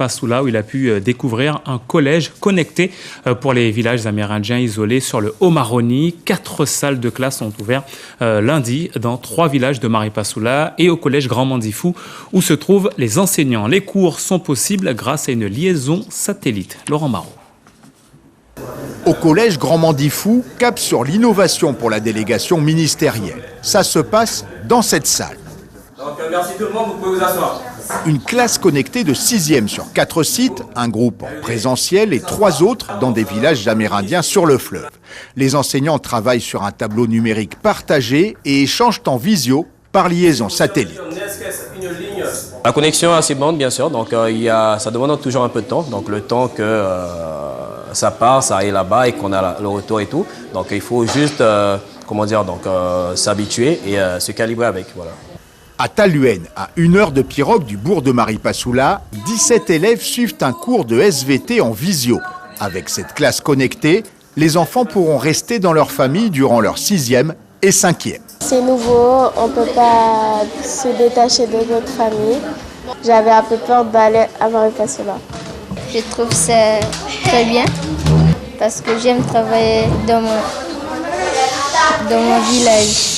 Passoula, où il a pu découvrir un collège connecté pour les villages amérindiens isolés sur le Haut-Maroni. 4 salles de classe ont ouvert lundi dans 3 villages de Maripasoula et au collège Grand Mandifou où se trouvent les enseignants. Les cours sont possibles grâce à une liaison satellite. Laurent Marot. Au collège Grand Mandifou, cap sur l'innovation pour la délégation ministérielle. Ça se passe dans cette salle. Donc merci tout le monde, vous pouvez vous asseoir. Une classe connectée de 6e sur 4 sites, un groupe en présentiel et 3 autres dans des villages amérindiens sur le fleuve. Les enseignants travaillent sur un tableau numérique partagé et échangent en visio par liaison satellite. La connexion est assez bonne bien sûr, donc ça demande toujours un peu de temps, donc le temps que ça part, ça aille là-bas et qu'on a le retour et tout. Donc il faut juste s'habituer et se calibrer avec. Voilà. À Taluène, à 1 heure de pirogue du bourg de Maripasoula, 17 élèves suivent un cours de SVT en visio. Avec cette classe connectée, les enfants pourront rester dans leur famille durant leur 6e et 5e. C'est nouveau, on ne peut pas se détacher de notre famille. J'avais un peu peur d'aller à Maripasoula. Je trouve ça très bien parce que j'aime travailler dans mon village.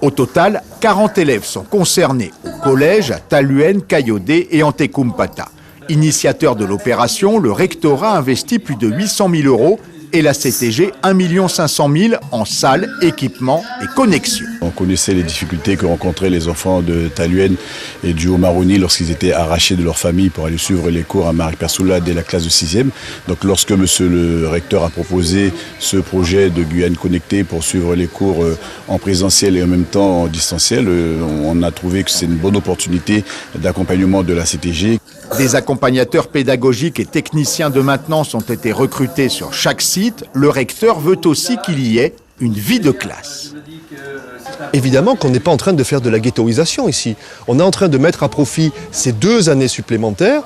Au total, 40 élèves sont concernés au collège à Taluène, Kayodé et Antekumpata. Initiateur de l'opération, le rectorat a investi plus de 800 000 € et la CTG 1 500 000 en salles, équipements et connexions. On connaissait les difficultés que rencontraient les enfants de Taluène et du Haut-Maroni lorsqu'ils étaient arrachés de leur famille pour aller suivre les cours à Maripasoula dès la classe de 6e. Donc lorsque monsieur le recteur a proposé ce projet de Guyane connectée pour suivre les cours en présentiel et en même temps en distanciel, on a trouvé que c'est une bonne opportunité d'accompagnement de la CTG. Des accompagnateurs pédagogiques et techniciens de maintenance ont été recrutés sur chaque site. Le recteur veut aussi qu'il y ait une vie de classe. Évidemment qu'on n'est pas en train de faire de la ghettoisation ici. On est en train de mettre à profit ces 2 années supplémentaires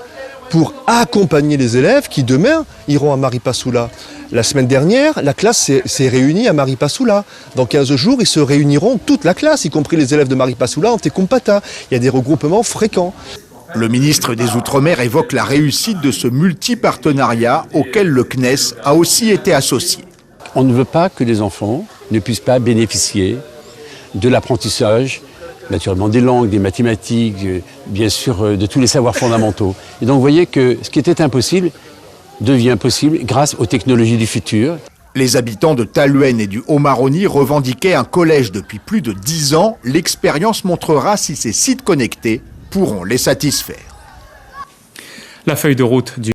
pour accompagner les élèves qui demain iront à Maripasoula. La semaine dernière, la classe s'est réunie à Maripasoula. Dans 15 jours, ils se réuniront toute la classe, y compris les élèves de Maripasoula, Antekumpata. Il y a des regroupements fréquents. Le ministre des Outre-mer évoque la réussite de ce multi-partenariat auquel le CNES a aussi été associé. On ne veut pas que les enfants ne puissent pas bénéficier de l'apprentissage, naturellement des langues, des mathématiques, bien sûr de tous les savoirs fondamentaux. Et donc vous voyez que ce qui était impossible devient possible grâce aux technologies du futur. Les habitants de Taluène et du Haut-Maroni revendiquaient un collège depuis plus de 10 ans. L'expérience montrera si ces sites connectés pourront les satisfaire. La feuille de route du